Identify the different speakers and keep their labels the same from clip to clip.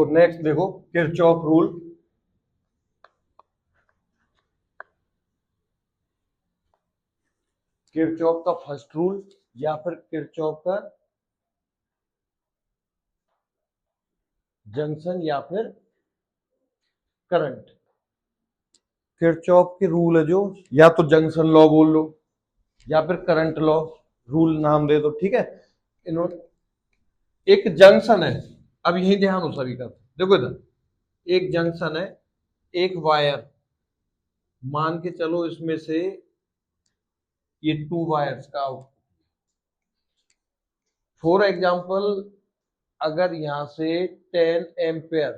Speaker 1: तो नेक्स्ट देखो Kirchhoff rule. Kirchhoff का फर्स्ट रूल या फिर किरचॉफ का जंक्शन या फिर करंट। किरचॉफ के रूल है जो, या तो जंक्शन लॉ बोल लो या फिर करंट लॉ, रूल नाम दे दो, ठीक है। इन्होंने एक जंक्शन है, अब यही ध्यान हो सभी का, देखो इधर एक जंक्शन है, एक वायर, मान के चलो इसमें से ये 2 वायर्स का आउटपुट। फॉर एग्जाम्पल अगर यहां से 10 एम्पेयर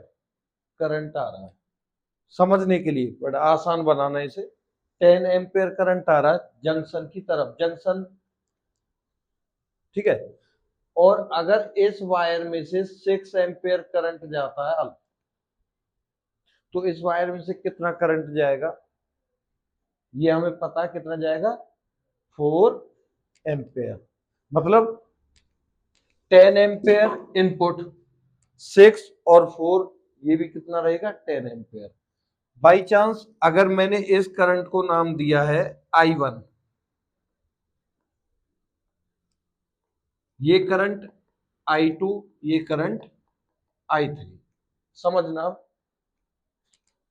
Speaker 1: करंट आ रहा है, समझने के लिए बड़ा आसान बनाना है इसे, 10 एम्पेयर करंट आ रहा है जंक्शन की तरफ, जंक्शन, ठीक है। और अगर इस वायर में से 6 एम्पेयर करंट जाता है, तो इस वायर में से कितना करंट जाएगा, ये हमें पता है कितना जाएगा, 4 एम्पेयर। मतलब 10 एम्पेयर इनपुट, 6 और 4, ये भी कितना रहेगा, 10 एम्पेयर। बाई चांस अगर मैंने इस करंट को नाम दिया है I1, ये करंट I2, ये करंट I3, समझना।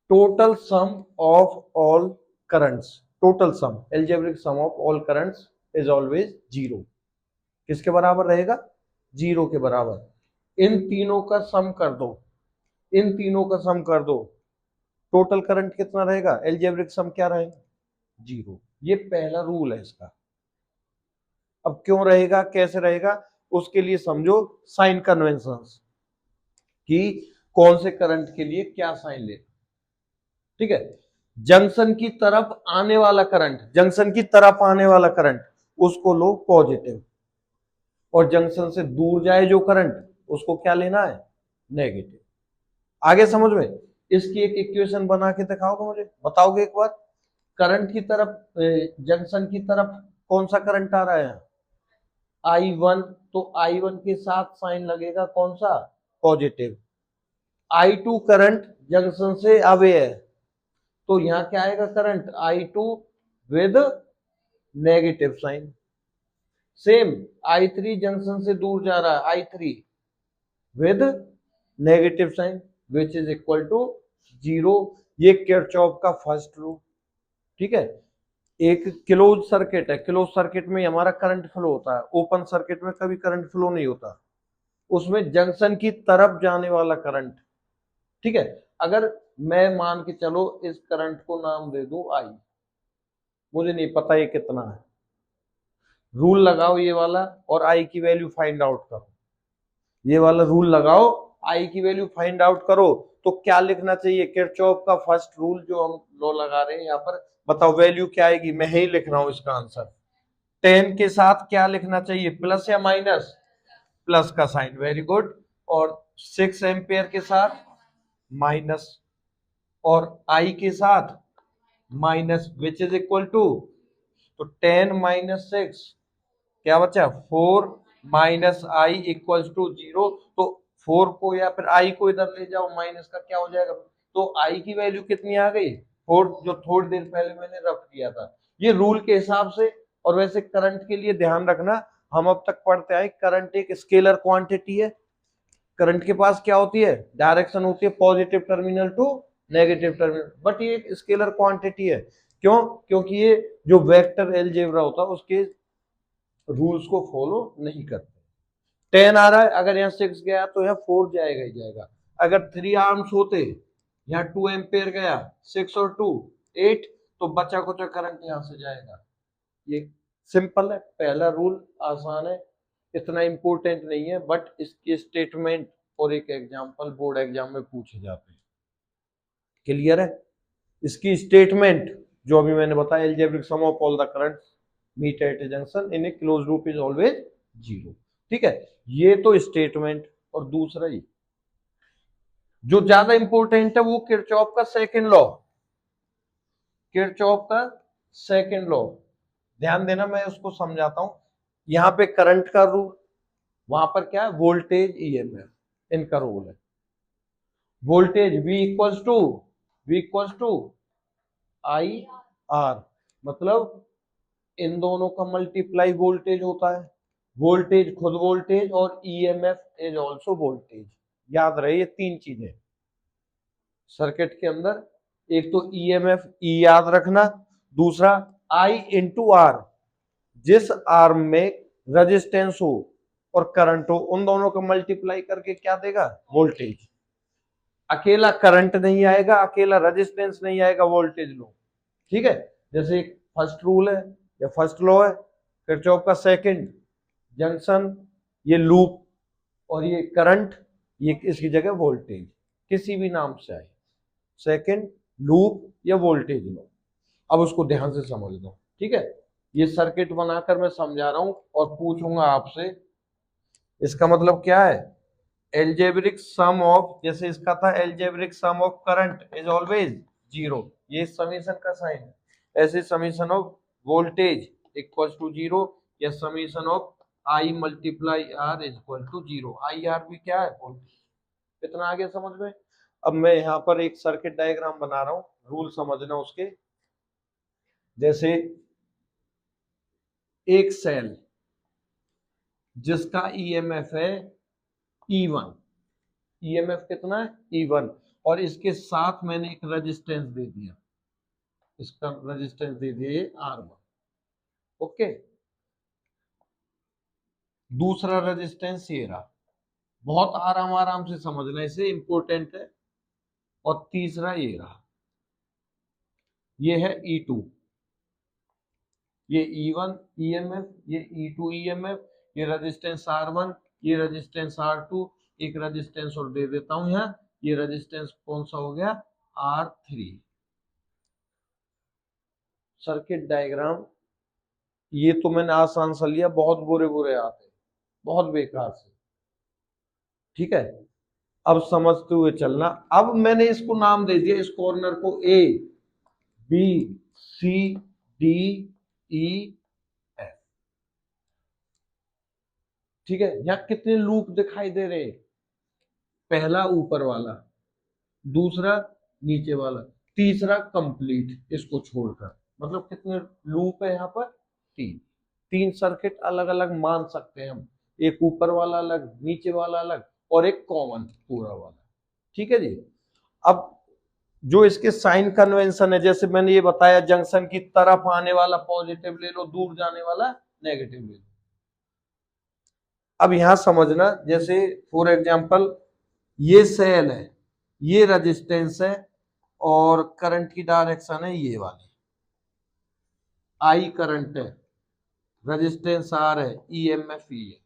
Speaker 1: Total sum of all currents, total sum, algebraic sum of all currents is always 0। किसके बराबर रहेगा, 0 के बराबर। इन तीनों का सम कर दो, इन तीनों का सम कर दो, टोटल करंट कितना रहेगा, एल्जेब्रिक सम क्या रहेगा, 0। ये पहला रूल है इसका। अब क्यों रहेगा, कैसे रहेगा, उसके लिए समझो साइन कन्वेंशंस कि कौन से करंट के लिए क्या साइन ले, ठीक है। जंक्शन की तरफ आने वाला करंट, जंक्शन की तरफ आने वाला करंट उसको लो पॉजिटिव, और जंक्शन से दूर जाए जो करंट उसको क्या लेना है, नेगेटिव। आगे समझ में, इसकी एक इक्वेशन बना के दिखाओगे मुझे, बताओगे एक बार। करंट की तरफ, जंक्शन की तरफ कौन सा करंट आ रहा है, I1, तो I1 के साथ साइन लगेगा कौन सा, पॉजिटिव। I2 करंट जंक्शन से अवे है, तो यहां क्या आएगा, current I2 with negative sign. Same I3 junction से दूर जा रहा है, I3 with negative sign, which is equal to 0। ये किरचॉफ का फर्स्ट रूल, ठीक है। एक क्लोज सर्किट है, क्लोज सर्किट में हमारा करंट फ्लो होता है, ओपन सर्किट में कभी करंट फ्लो नहीं होता, उसमें जंक्शन की तरफ जाने वाला करंट, ठीक है। अगर मैं मान के चलो इस करंट को नाम दे दूं I, मुझे नहीं पता ये कितना है, रूल लगाओ ये वाला और I की वैल्यू फाइंड आउट करो, ये वाला रूल लगाओ, I की वैल्यू फाइंड आउट करो। तो क्या लिखना चाहिए, किरचॉफ का फर्स्ट रूल जो हम लॉ लगा रहे हैं यहाँ पर, बताओ वैल्यू क्या आएगी, मैं ही लिख रहा हूं इसका आंसर। 10 के साथ क्या लिखना चाहिए, प्लस या माइनस, प्लस का साइन, वेरी गुड। और 6 एम्पियर के साथ माइनस, और I के साथ minus, which is equal to, तो 10 माइनस 6 क्या बचा, 4 माइनस I इक्वल्स टू 0। तो 4 को या फिर I को इधर ले जाओ, माइनस का क्या हो जाएगा, तो I की वैल्यू कितनी आ गई, 4, जो थोड़ी देर पहले मैंने रफ किया था, ये रूल के हिसाब से। और वैसे करंट के लिए ध्यान रखना, हम अब तक पढ़ते आए करंट एक स्केलर क्वांटिटी है, करंट के पास क्या होती है, डायरेक्शन होती है positive terminal to negative terminal, but ये एक स्केलर क्वांटिटी है। क्यों, क्योंकि ये जो वेक्टर अलजेब्रा होता है उसके रूल्स को फॉलो नहीं करते। 10 आ रहा है, अगर यहाँ 6 गया तो यहाँ 4 जाएगा ही जाएगा। अगर 3 आर्म्स होते, यहाँ 2 एम्पेयर गया, 6 और 2 8, तो बचा कुचा करंट यहाँ से जाएगा। ये सिंपल है, पहला रूल आसान है, इतना इंपॉर्टेंट नहीं है, बट इसके स्टेटमेंट और एक एग्जांपल बोर्ड एग्जाम में पूछे जाते हैं। क्लियर है, इसकी स्टेटमेंट जो अभी मैंने बताया, algebraic sum of all the currents meet at a junction in a close loop is always 0, ठीक है। ये तो स्टेटमेंट। और दूसरा ही जो ज्यादा इंपॉर्टेंट है वो किरचॉफ का सेकंड लॉ, किरचॉफ का सेकंड लॉ, ध्यान देना, मैं उसको समझाता हूं। यहां पे करंट का रूल, वहां पर क्या है, वोल्टेज ईएमएफ, इनका रूल है। Voltage V equals to I R, मतलब इन दोनों का मल्टीप्लाई वोल्टेज होता है। वोल्टेज खुद वोल्टेज और ईएमएफ इज ऑल्सो वोल्टेज। याद रहे ये तीन चीजें सर्किट के अंदर, एक तो ईएमएफ ई याद रखना, दूसरा आई इंटू आर, जिस आर्म में रेजिस्टेंस हो और करंट हो उन दोनों को मल्टीप्लाई करके क्या देगा, वोल्टेज। अकेला करंट नहीं आएगा, अकेला रेजिस्टेंस नहीं आएगा, वोल्टेज लो। ठीक है, जैसे एक फर्स्ट रूल है या फर्स्ट लॉ है किरचॉफ का, सेकंड जंक्शन, ये लूप और ये करंट, ये इसकी जगह वोल्टेज, किसी भी नाम से आए, सेकंड लूप या वोल्टेज लो। अब उसको ध्यान से समझ लो। ठीक है, ये सर्किट बनाकर मैं समझा रहा हूं और पूछूंगा आपसे इसका मतलब क्या है। एल्जेब्रिक सम ऑफ, जैसे इसका था algebraic sum of current is always zero, ये समीशन का साइन है। ऐसे summation of voltage equal to zero, या summation of I multiply R is equal to zero. I R भी क्या है, वोल्टेज। इतना आगे समझ में। अब मैं यहाँ पर एक सर्किट डायग्राम बना रहा हूँ, रूल समझना उसके। जैसे एक सेल जिसका ईएमएफ है E1, ईएमएफ कितना है E1, और इसके साथ मैंने एक रेजिस्टेंस दे दिया, इसका रेजिस्टेंस दे दिया ये R1। ओके, दूसरा रेजिस्टेंस ये रहा, बहुत आराम आराम से समझना, इसे इंपॉर्टेंट है। और तीसरा ये रहा, ये है E2, ये E1 ईएमएफ, ये E2 ईएमएफ, ये रेजिस्टेंस R1, ये रेजिस्टेंस R2, एक रेजिस्टेंस और दे देता हूं यहाँ, ये रेजिस्टेंस कौन सा हो गया, R3। सर्किट डायग्राम ये तो मैंने आसान सा लिया, बहुत बुरे बुरे आते, बहुत बेकार से। ठीक है, अब समझते हुए चलना। अब मैंने इसको नाम दे दिया, इस कॉर्नर को A B C D E F। ठीक है, यहां कितने लूप दिखाई दे रहे हैं, पहला ऊपर वाला, दूसरा नीचे वाला, तीसरा कंप्लीट इसको छोड़कर, मतलब कितने लूप है यहाँ पर, तीन। तीन सर्किट अलग अलग मान सकते हैं हम, एक ऊपर वाला अलग, नीचे वाला अलग, और एक कॉमन पूरा वाला। ठीक है जी। अब जो इसके साइन कन्वेंशन है, जैसे मैंने ये बताया, जंक्शन की तरफ आने वाला पॉजिटिव ले लो, दूर जाने वाला नेगेटिव ले लो। अब यहां समझना, जैसे फॉर एग्जांपल ये सेल है, ये रेजिस्टेंस है, और करंट की डायरेक्शन है ये वाली, आई करंट है, रेजिस्टेंस आर है, ईएमएफ ई है।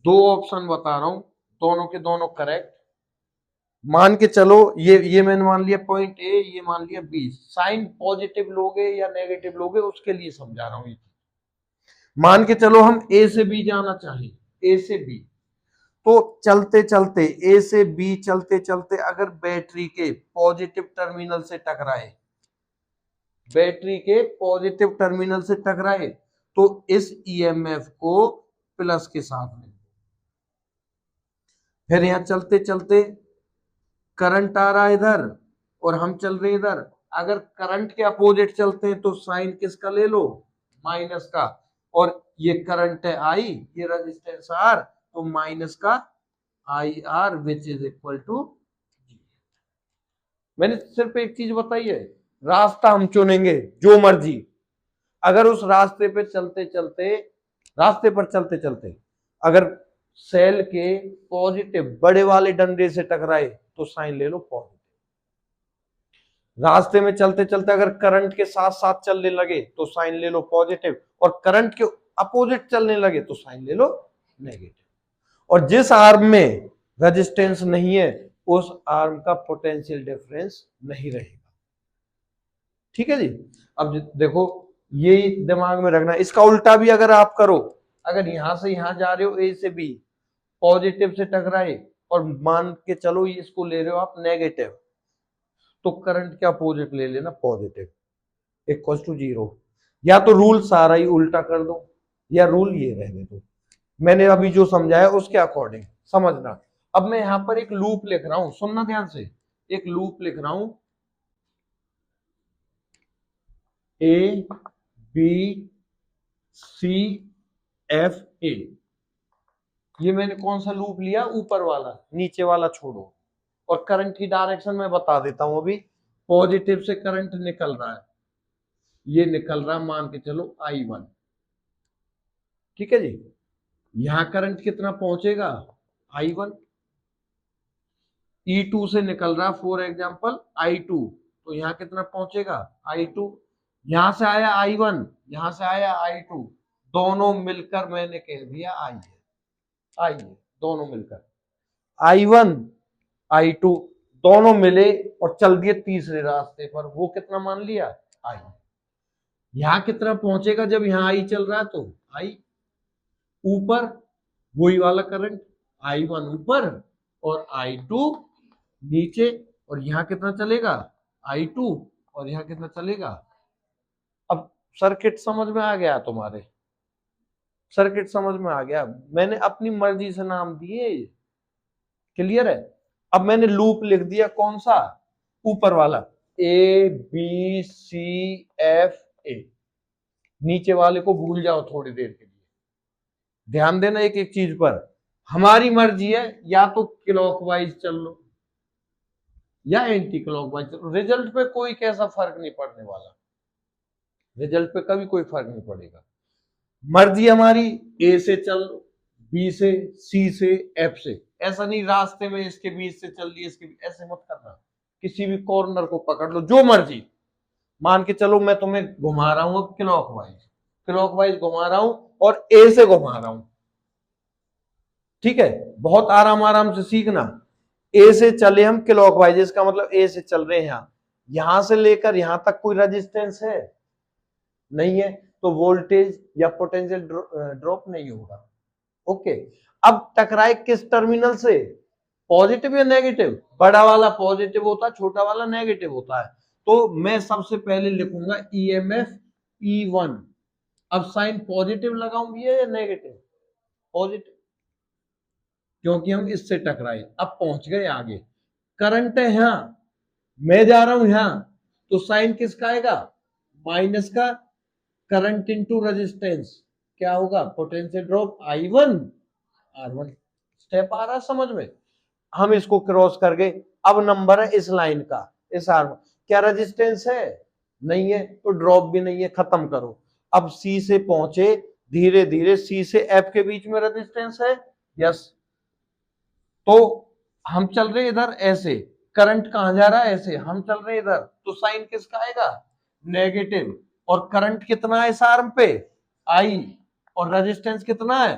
Speaker 1: दो ऑप्शन बता रहा हूं, दोनों के दोनों करेक्ट। मान के चलो ये मैंने मान लिया पॉइंट ए, ये मान लिया बी। साइन पॉजिटिव लोगे या नेगेटिव लोगे उसके लिए समझा रहा हूं ये। मान के चलो हम ए से बी जाना चाहें, ए से बी, तो चलते चलते ए से बी चलते चलते अगर बैटरी के पॉजिटिव टर्मिनल से टकराए, बैटरी के पॉजिटिव टर्मिनल से टकराए, तो इस ईएमएफ को प्लस के साथ में, फिर यहां चलते चलते करंट आ रहा है इधर और हम चल रहे इधर, अगर करंट के अपोजिट चलते हैं तो साइन किसका ले लो, माइनस का, और ये करंट है आई, ये रेजिस्टेंस आर, तो माइनस का I R which is equal to. मैंने सिर्फ एक चीज बताई है, रास्ता हम चुनेंगे जो मर्जी, अगर उस रास्ते पे चलते चलते, रास्ते पर चलते चलते अगर सेल के पॉजिटिव बड़े वाले डंडे से टकराए तो साइन ले लो पॉजिटिव। रास्ते में चलते चलते अगर करंट के साथ साथ चलने लगे तो साइन ले लो पॉजिटिव, और करंट के अपोजिट चलने लगे तो साइन ले लो नेगेटिव। और जिस आर्म में रेजिस्टेंस नहीं है उस आर्म का पोटेंशियल डिफरेंस नहीं रहेगा। ठीक है जी। अब देखो, ये दिमाग में रखना, इसका उल्टा भी अगर आप करो, अगर यहां से यहां जा रहे हो ए से बी, पॉजिटिव से टकराए और मान के चलो इसको ले रहे हो आप नेगेटिव, तो करंट के अपोजिट ले लेना पॉजिटिव, इक्वल टू जीरो। या तो रूल सारा ही उल्टा कर दो या रूल ये रहने दो, मैंने अभी जो समझाया उसके अकॉर्डिंग समझना। अब मैं यहां पर एक लूप लिख रहा हूं, सुनना ध्यान से, एक लूप लिख रहा हूं, ए बी सी एफ ए। ये मैंने कौन सा लूप लिया? ऊपर वाला, नीचे वाला छोड़ो। और करंट की डायरेक्शन मैं बता देता हूं अभी। पॉजिटिव से करंट निकल रहा है, ये निकल रहा है, मान के चलो I1, ठीक है जी। यहां करंट कितना पहुंचेगा? I1। E2 से निकल रहा, फॉर एग्जांपल I2, तो यहां कितना पहुंचेगा? I2। यहां से आया I1, यहां से आया I2, दोनों मिलकर मैंने कह दिया I है। I है, दोनों मिलकर I1 I2 दोनों मिले और चल दिए तीसरे रास्ते पर, वो कितना मान लिया? I। यहां कितना पहुंचेगा जब यहां I चल रहा है? तो I ऊपर, वही वाला करंट, I1 ऊपर और I2 नीचे, और यहां कितना चलेगा? I2, और यहां कितना चलेगा? अब सर्किट समझ में आ गया तुम्हारे? सर्किट समझ में आ गया? मैंने अपनी मर्जी से नाम दिए, क्लियर है? अब मैंने लूप लिख दिया, कौन सा? ऊपर वाला, ए बी सी एफ ए। नीचे वाले को भूल जाओ थोड़ी देर के लिए, ध्यान देना एक एक चीज पर। हमारी मर्जी है, या तो क्लॉकवाइज चल लो या एंटी क्लॉकवाइज चल लो, रिजल्ट पे कोई कैसा फर्क नहीं पड़ने वाला, रिजल्ट पे कभी कोई फर्क नहीं पड़ेगा। मर्जी हमारी, ए से चल लो, बी से, सी से, एफ से, ऐसा नहीं रास्ते में इसके बीच से चल रही है, इसके बीच, ऐसे मत करना। किसी भी कॉर्नर को पकड़ लो, जो मर्जी। मान के चलो मैं तुम्हें घुमा रहा हूं अब क्लॉकवाइज, क्लॉकवाइज घुमा रहा हूं और ए से घुमा रहा हूं, ठीक है? बहुत आराम आराम से सीखना। ए से चले हम क्लॉकवाइज, इसका मतलब ए से चल रहे हैं यहां से लेकर यहां तक कोई रेजिस्टेंस है? नहीं है, तो वोल्टेज या पोटेंशियल ड्रॉप नहीं होगा। ओके, अब टकराए किस टर्मिनल से? पॉजिटिव या नेगेटिव? बड़ा वाला पॉजिटिव होता है, छोटा वाला नेगेटिव होता है। तो मैं सबसे पहले लिखूंगा ईएमएफ E1। अब साइन पॉजिटिव लगाऊंगी या नेगेटिव? पॉजिटिव, क्योंकि हम इससे टकराए। अब पहुंच गए आगे, करंट है यहां, मैं जा रहा हूं यहां, तो साइन किसका आएगा? माइनस का। करंट इंटू रेजिस्टेंस क्या होगा? Potential drop I1 R1। Step आ रहा समझ में? हम इसको क्रॉस कर गए, अब नंबर है इस लाइन का, इस R1। क्या रेजिस्टेंस है? नहीं है, तो ड्रॉप भी नहीं है, खत्म करो। अब C से पहुंचे, धीरे धीरे C से F के बीच में रेजिस्टेंस है, यस। तो हम चल रहे इधर ऐसे, करंट कहां जा रहा है? ऐसे। हम चल रहे इधर, तो साइन किसका आएगा? नेगेटिव। और करंट कितना है इस आर्म पे? I। और रेजिस्टेंस कितना है?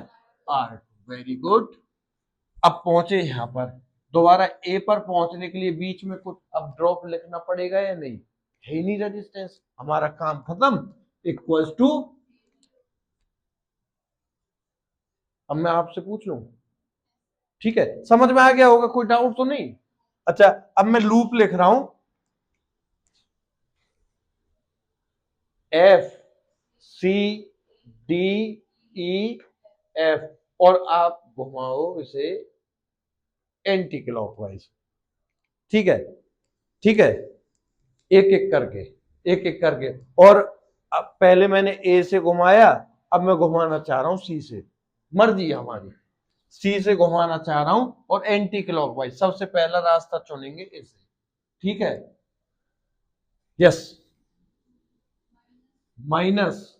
Speaker 1: R। Very good. अब पहुंचे यहां पर, दोबारा ए पर पहुंचने के लिए बीच में कुछ अब ड्रॉप लिखना पड़ेगा या नहीं? है ही नहीं रेजिस्टेंस, हमारा काम खत्म। इक्वल्स टू, अब मैं आपसे पूछ लूं, ठीक है? समझ में आ गया होगा, कोई डाउट तो नहीं? अच्छा, अब मैं लूप लिख रहा हूं, F C D E F, और आप घुमाओ इसे एंटी क्लॉकवाइज, ठीक है? ठीक है, एक एक करके, एक एक करके। और अब पहले मैंने ए से घुमाया, अब मैं घुमाना चाह रहा हूं सी से, मर्जी है हमारी। सी से घुमाना चाह रहा हूं और एंटी क्लॉकवाइज, सबसे पहला रास्ता चुनेंगे इसे, ठीक है? यस, माइनस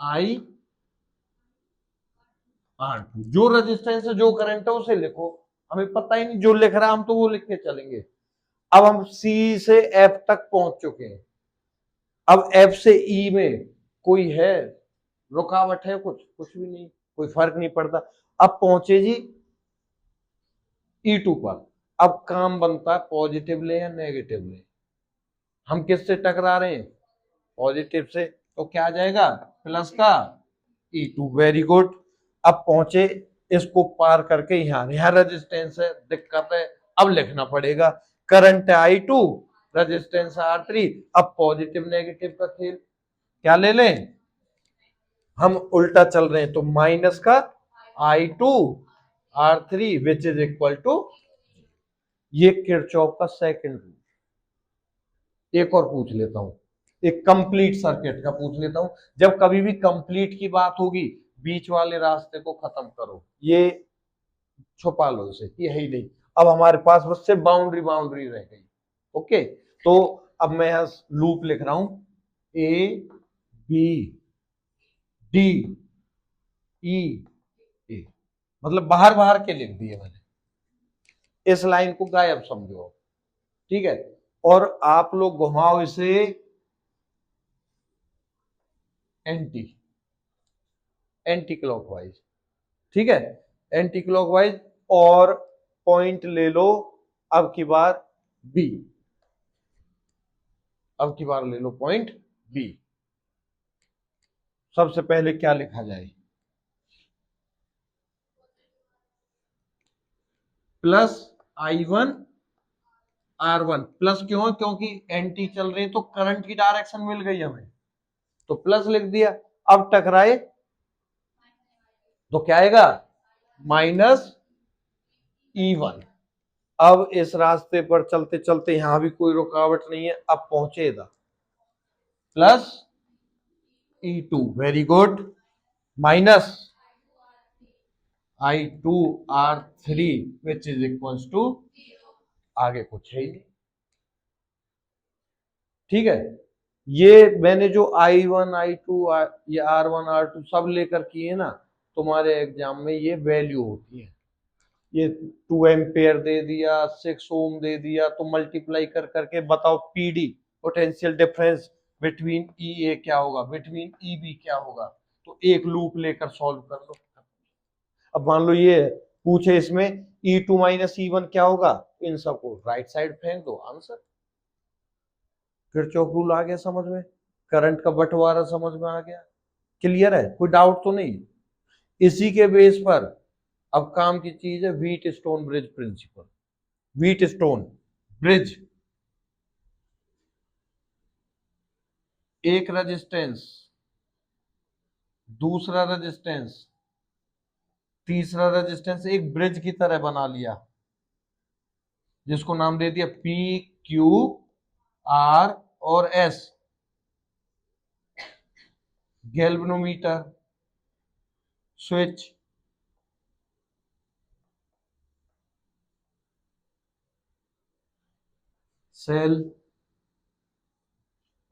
Speaker 1: I R2, जो रेजिस्टेंस है, जो करंट है, उसे लिखो। हमें पता ही नहीं, जो लिख रहा है हम तो वो लिख के चलेंगे। अब हम C से F तक पहुंच चुके हैं। अब F से E में कोई है रुकावट? है कुछ? कुछ भी नहीं, कोई फर्क नहीं पड़ता। अब पहुंचे जी E2 पर, अब काम बनता है पॉजिटिव ले या नेगेटिव ले। हम किससे टकरा रहे हैं? पॉजिटिव से, तो क्या आ जाएगा? प्लस का E2। Very good. अब पहुंचे, इसको पार करके यहां रेजिस्टेंस है, दिक्कत है, अब लिखना पड़ेगा। करंट है I2, रेजिस्टेंस R3। अब पॉजिटिव नेगेटिव का खेल, क्या ले लें? हम उल्टा चल रहे हैं, तो माइनस का I2 R3 which is equal to, ये किरचॉफ का सेकंड रूल। एक और पूछ लेता हूं, एक कंप्लीट सर्किट का पूछ लेता हूं। जब कभी भी कंप्लीट की बात होगी, बीच वाले रास्ते को खत्म करो, ये छुपा लो इसे, ये है ही नहीं। अब हमारे पास बस सिर्फ बाउंड्री बाउंड्री रह गई। ओके, तो अब मैं यहां लूप लिख रहा हूं, ए बी डी ई ए, मतलब बाहर बाहर के लिख दिए मैंने, इस लाइन को गायब समझो। ठीक है, और आप लोग घुमाओ इसे एंटी एंटी क्लॉकवाइज। ठीक है, एंटी क्लॉकवाइज, और पॉइंट ले लो अब की बार बी, अब की बार ले लो पॉइंट बी। सबसे पहले क्या लिखा जाए, प्लस I1 R1। प्लस क्यों, क्योंकि एंटी चल रही है तो करंट की डायरेक्शन मिल गई हमें, तो प्लस लिख दिया। अब टकराए तो क्या आएगा, माइनस E1। अब इस रास्ते पर चलते चलते यहां भी कोई रुकावट नहीं है, अब पहुंचेगा plus E2, very good, minus I2 R3 which is equals to, आगे कुछ है ही नहीं। ठीक है, ये मैंने जो I1 I2 ये R1 R2 सब लेकर किए ना, तुम्हारे एग्जाम में ये वैल्यू होती है। ये 2 एम्पेयर दे दिया, 6 ओम दे दिया, तो मल्टीप्लाई कर करके बताओ PD, potential difference between E A क्या होगा, बिटवीन ई बी क्या होगा। तो एक लूप लेकर सॉल्व कर लो। अब मान लो ये पूछे इसमें E2 माइनस E1 क्या होगा, इन सबको राइट साइड फेंक दो, आंसर। किरचॉफ रूल आ गया समझ में, करंट का बंटवारा समझ में आ गया, क्लियर है, कोई डाउट तो नहीं। इसी के बेस पर अब काम की चीज है Wheatstone bridge principle. Wheatstone bridge, एक रेजिस्टेंस, दूसरा रेजिस्टेंस, तीसरा रेजिस्टेंस, एक ब्रिज की तरह बना लिया, जिसको नाम दे दिया P Q R और S। गैल्वेनोमीटर, स्विच, सेल,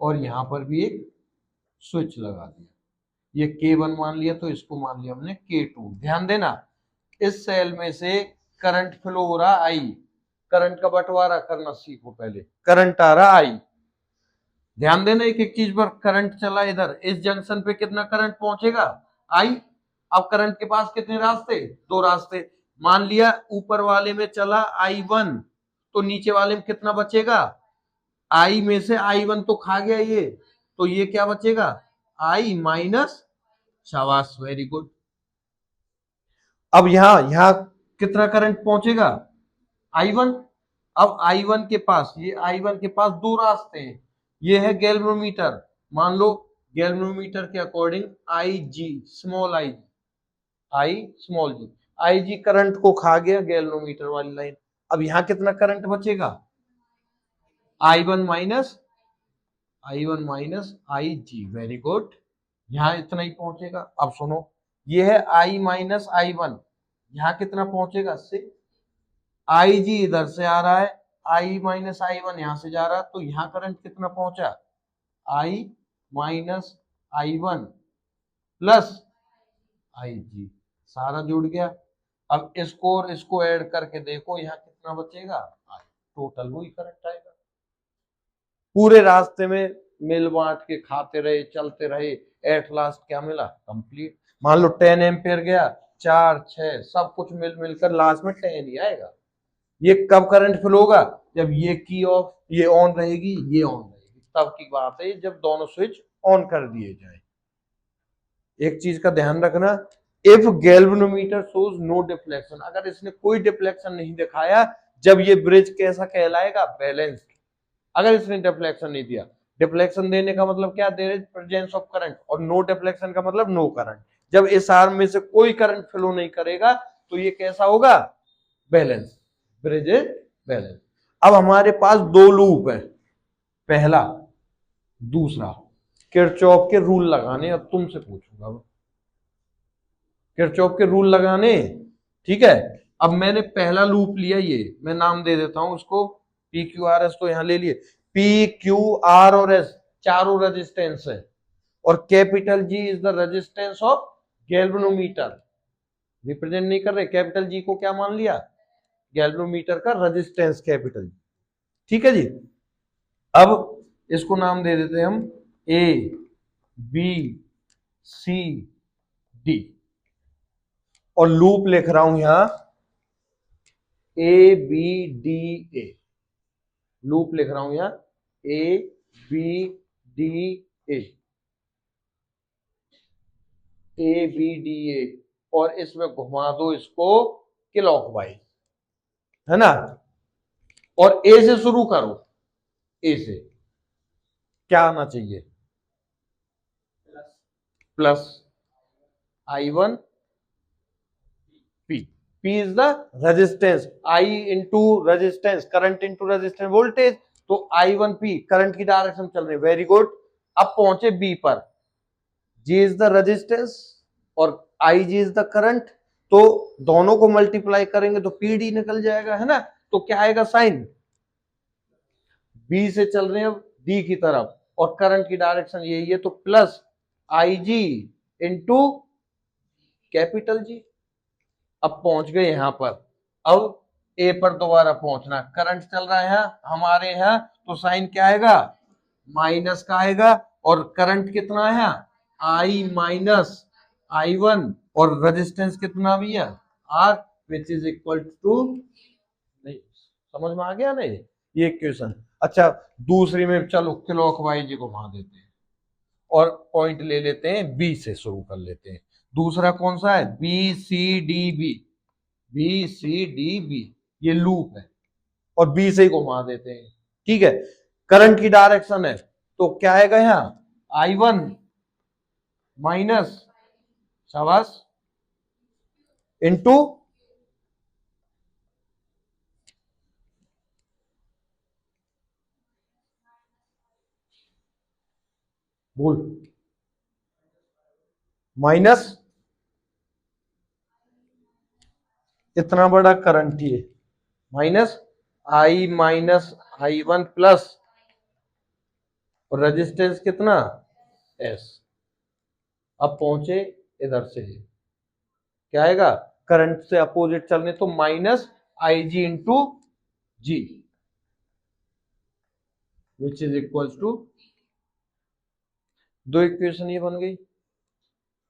Speaker 1: और यहां पर भी एक स्विच लगा दिया। ये K1 मान लिया, तो इसको मान लिया हमने K2। ध्यान देना, इस सेल में से करंट फ्लो हो रहा I, करंट का बंटवारा करना सीखो पहले। करंट आ रहा I, ध्यान देना एक एक चीज पर। करंट चला इधर, इस जंक्शन पे कितना करंट पहुंचेगा, I। अब करंट के पास कितने रास्ते, दो रास्ते। मान लिया ऊपर वाले में चला I1, तो नीचे वाले में कितना बचेगा, I में से I1 तो खा गया ये, तो ये क्या बचेगा, I माइनस, शाबाश, वेरी गुड। अब यहां कितना करंट पहुंचेगा, I1। अब I1 के पास, ये I1 के पास दो रास्ते हैं, ये है गैल्वेनोमीटर। मान लो गैल्वेनोमीटर के according IG small I small G, IG current को खा गया गैल्वेनोमीटर वाली लाइन। अब यहां कितना करंट बचेगा, I1 minus IG, very good, यहां इतना ही पहुंचेगा। अब सुनो, ये है I माइनस I1, यहां कितना पहुंचेगा, 6। IG इधर से आ रहा है, I माइनस I1 यहां से जा रहा है, तो यहां करंट कितना पहुंचा, I minus I1 plus IG, सारा जुड़ गया। अब इसको और इसको ऐड करके देखो, यहां कितना बचेगा, टोटल वही करंट आएगा। पूरे रास्ते में मिल बांट के खाते रहे, चलते रहे, एट लास्ट क्या मिला, कंप्लीट। मान लो 10 एम्पियर गया, 4 6 सब कुछ मिल मिलकर लास्ट में 10 ही आएगा। ये कब करंट फ्लो होगा, जब ये की ऑफ, ये ऑन रहेगी, ये ऑन रहेगी, तब की बात है, जब दोनों स्विच ऑन कर दिए जाए। एक चीज का ध्यान रखना, if galvanometer shows no deflection, अगर इसने कोई डिफ्लेक्शन नहीं दिखाया, जब ये ब्रिज कैसा कहलाएगा, बैलेंस्ड। अगर इसने डिफ्लेक्शन नहीं दिया, डिफ्लेक्शन देने का मतलब क्या, there is presence of current, और नो डिफ्लेक्शन का मतलब नो करंट। जब इस आर्म में से कोई करंट फ्लो नहीं करेगा, तो ये कैसा होगा, बैलेंस, ब्रिज बैलेंस। अब हमारे पास दो लूप है, पहला दूसरा, किरचॉफ के रूल लगाने, अब तुमसे पूछूंगा किरचॉफ के रूल लगाने, ठीक है। अब मैंने पहला लूप लिया, ये मैं नाम दे देता हूं उसको पी क्यू आर एस, तो यहां ले लिए पी क्यू आर और एस चारों रेजिस्टेंस है, और capital G is the resistance of galvanometer, represent नहीं कर रहे, कैपिटल जी को क्या मान लिया, गैल्वेनोमीटर का रेजिस्टेंस कैपिटल जी, ठीक है जी। अब इसको नाम दे देते हैं हम ए बी सी डी, और लूप लिख रहा हूं यहां A B D A, loop लिख रहा हूं यहां A B D A, A B D A, और इसमें घुमा दो इसको क्लॉकवाइज, है ना। और ए से शुरू करो, ए से क्या आना चाहिए, plus I1 P, P is the resistance, I into resistance, current into resistance voltage, तो I1 P करंट की डायरेक्शन चल रही है, वेरी गुड। अब पहुंचे B पर, G इज द रेजिस्टेंस और IG इज द करंट, तो दोनों को मल्टीप्लाई करेंगे तो PD निकल जाएगा, है ना। तो क्या आएगा साइन, B से चल रहे हैं अब D की तरफ और करंट की डायरेक्शन यही है, तो plus IG into capital G. अब पहुंच गए यहां पर, अब ए पर दोबारा पहुंचना, करंट चल रहा है हमारे यहां, तो साइन क्या आएगा, माइनस का आएगा, और करंट कितना है आई माइनस I1, और रेजिस्टेंस कितना भी है R, which is equal to, नहीं समझ में आ गया नहीं ये इक्वेशन। अच्छा दूसरी में चलो क्लॉकवाइज घुमा देते हैं और पॉइंट ले लेते हैं, बी से शुरू कर लेते हैं। दूसरा कौन सा है, B C D B, B C D B, ये लूप है और बी से ही घुमा देते हैं, ठीक है। करंट की डायरेक्शन है, तो क्या आएगा यहाँ I1 माइनस, शाबाश, इंटू बोल माइनस, इतना बड़ा करंट ही है, minus I minus I1 plus, और रेजिस्टेंस कितना S। अब पहुंचे इधर से, क्या आएगा, करंट से अपोजिट चलने, तो minus IG into G, which is equal to, दो इक्वेशन ये बन गई।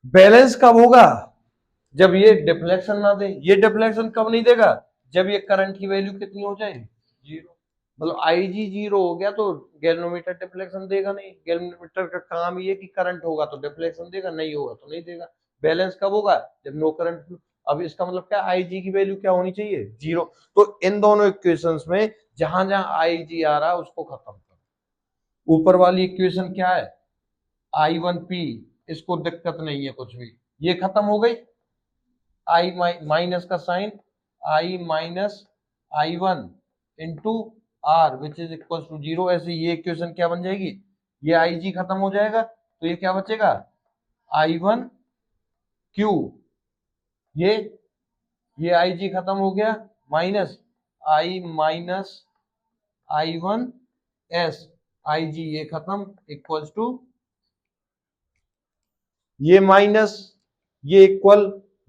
Speaker 1: बैलेंस कब होगा, जब ये डिफ्लेक्शन ना दे, ये डिफ्लेक्शन कब नहीं देगा, जब ये करंट की वैल्यू कितनी हो जाए, जीरो, मतलब IG जीरो हो गया तो गैल्वेनोमीटर डिफ्लेक्शन देगा नहीं, गैल्वेनोमीटर का काम ये कि करंट होगा तो डिफ्लेक्शन देगा, नहीं होगा तो नहीं देगा। बैलेंस कब होगा, जब नो करंट। अब इसका मतलब क्या, IG की वैल्यू क्या होनी चाहिए, जीरो। तो इन दोनों इक्वेशंस में जहां जहां IG आ रहा है उसको खत्म करो। ऊपर वाली इक्वेशन क्या है, I1P, इसको दिक्कत नहीं है कुछ भी, ये खत्म हो गई, I माइनस का sign, I minus I1 into R which is equal to zero, ऐसे ये इक्वेशन क्या बन जाएगी, ये IG खत्म हो जाएगा, तो ये क्या बचेगा, I1 Q, ये IG खत्म हो गया, minus I minus I1 S, IG ये खत्म, इक्वल्स टू ये माइनस ये इक्वल,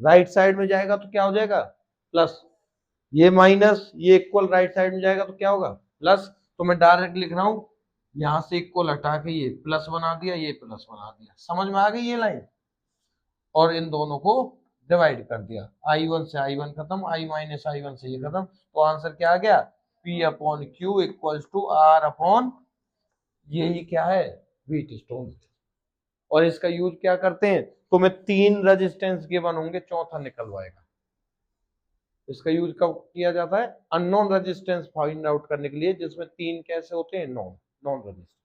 Speaker 1: राइट साइड में जाएगा तो क्या हो जाएगा, प्लस, ये माइनस ये इक्वल राइट साइड में जाएगा तो क्या होगा, प्लस। तो मैं डायरेक्ट लिख रहा हूं, यहां से इक्वल हटा के ये प्लस बना दिया, ये प्लस बना दिया, समझ में आ गई ये लाइन, और इन दोनों को डिवाइड कर दिया, I1 से I1 खत्म, I माइनस I1 से ये खत्म, तो आंसर क्या आ गया, P upon Q equals to R upon, यही क्या है, व्हीटस्टोन। और इसका यूज क्या करते हैं, तो मैं 3 रेजिस्टेंस गिवन होंगे, चौथा निकलवाएगा। इसका यूज कब किया जाता है, अननोन रेजिस्टेंस फाइंड आउट करने के लिए, जिसमें 3 कैसे होते हैं, नॉन रेजिस्टेंस।